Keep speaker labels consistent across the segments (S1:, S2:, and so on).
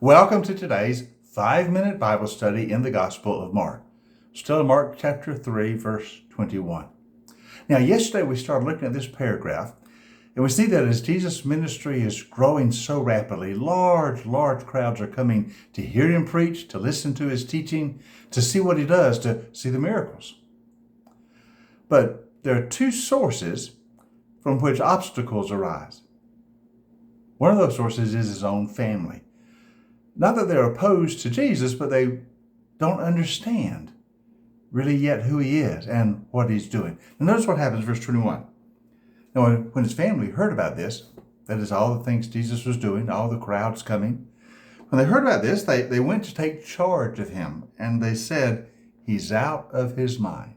S1: Welcome to today's 5-minute Bible study in the Gospel of Mark. Still in Mark chapter 3, verse 21. Now, yesterday we started looking at this paragraph, and we see that as Jesus' ministry is growing so rapidly, large crowds are coming to hear him preach, to listen to his teaching, to see what he does, to see the miracles. But there are two sources from which obstacles arise. One of those sources is his own family. Not that they're opposed to Jesus, but they don't understand really yet who he is and what he's doing. And notice what happens, verse 21. Now, when his family heard about this, that is all the things Jesus was doing, all the crowds coming, when they heard about this, they went to take charge of him, and they said, he's out of his mind.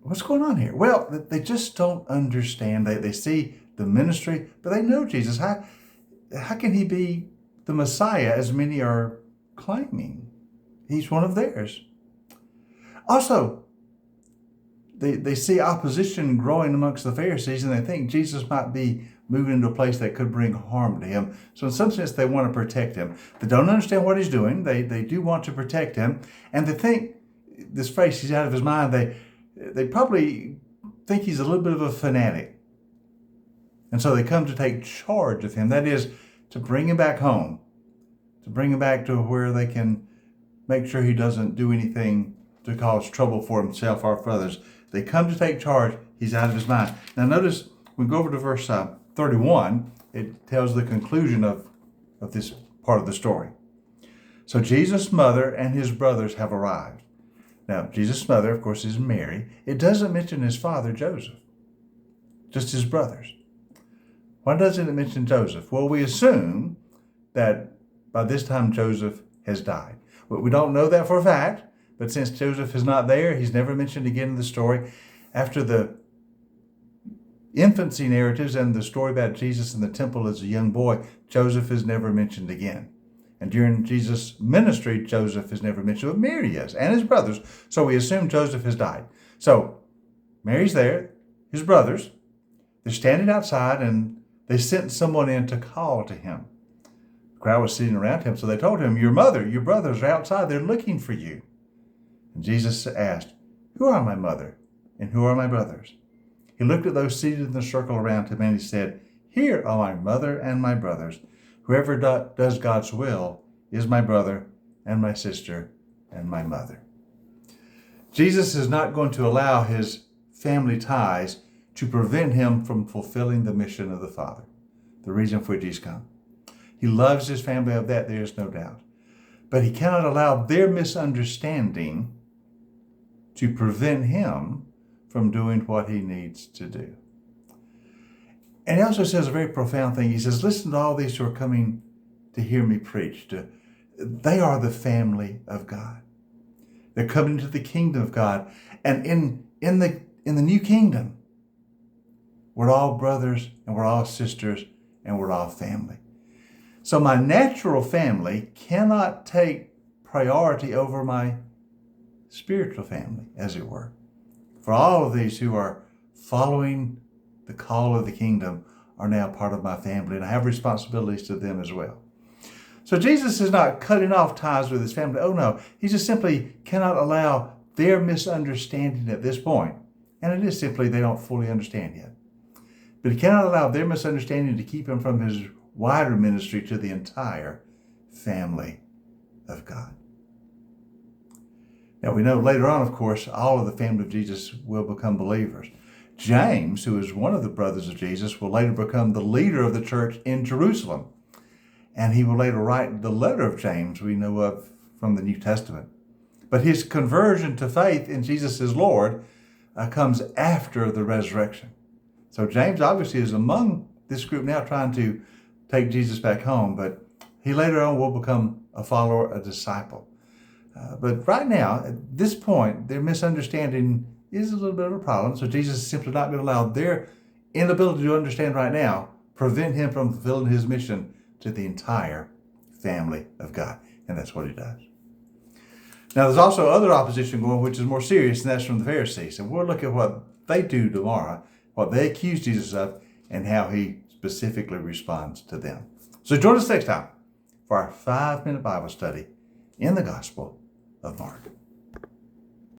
S1: What's going on here? Well, they just don't understand. They see the ministry, but they know Jesus. How can he be the Messiah, as many are claiming? He's one of theirs. Also, they see opposition growing amongst the Pharisees, and they think Jesus might be moving into a place that could bring harm to him. So in some sense, they want to protect him. They don't understand what he's doing. They do want to protect him. And they think, this phrase, he's out of his mind, they probably think he's a little bit of a fanatic. And so they come to take charge of him. That is, to bring him back home, to bring him back to where they can make sure he doesn't do anything to cause trouble for himself or for others. They come to take charge. He's out of his mind. Now notice, we go over to verse 31. It tells the conclusion of this part of the story. So Jesus' mother and his brothers have arrived. Now, Jesus' mother, of course, is Mary. It doesn't mention his father, Joseph, just his brothers. Why doesn't it mention Joseph? Well, we assume that by this time Joseph has died. We don't know that for a fact, but since Joseph is not there, he's never mentioned again in the story. After the infancy narratives and the story about Jesus in the temple as a young boy, Joseph is never mentioned again. And during Jesus' ministry, Joseph is never mentioned, but Mary is, and his brothers. So we assume Joseph has died. So Mary's there, his brothers, they're standing outside, and they sent someone in to call to him. The crowd was sitting around him, so they told him, your mother, your brothers are outside, they're looking for you. And Jesus asked, who are my mother and who are my brothers? He looked at those seated in the circle around him, and he said, here are my mother and my brothers. Whoever does God's will is my brother and my sister and my mother. Jesus is not going to allow his family ties to prevent him from fulfilling the mission of the Father, the reason for which he's come. He loves his family, of that there is no doubt. But he cannot allow their misunderstanding to prevent him from doing what he needs to do. And he also says a very profound thing. He says, listen to all these who are coming to hear me preach. They are the family of God. They're coming to the kingdom of God. And in the new kingdom, we're all brothers and we're all sisters and we're all family. So my natural family cannot take priority over my spiritual family, as it were. For all of these who are following the call of the kingdom are now part of my family, and I have responsibilities to them as well. So Jesus is not cutting off ties with his family. Oh no, he just simply cannot allow their misunderstanding at this point. And it is simply they don't fully understand yet. But he cannot allow their misunderstanding to keep him from his wider ministry to the entire family of God. Now we know later on, of course, all of the family of Jesus will become believers. James, who is one of the brothers of Jesus, will later become the leader of the church in Jerusalem. And he will later write the letter of James we know of from the New Testament. But his conversion to faith in Jesus as Lord comes after the resurrection. So James obviously is among this group now trying to take Jesus back home, but he later on will become a follower, a disciple. But right now, at this point, their misunderstanding is a little bit of a problem. So Jesus is simply not going to allow their inability to understand right now prevent him from fulfilling his mission to the entire family of God. And that's what he does. Now, there's also other opposition going, which is more serious, and that's from the Pharisees. And we'll look at what they do tomorrow, what they accuse Jesus of, and how he specifically responds to them. So join us next time for our 5-minute Bible study in the Gospel of Mark.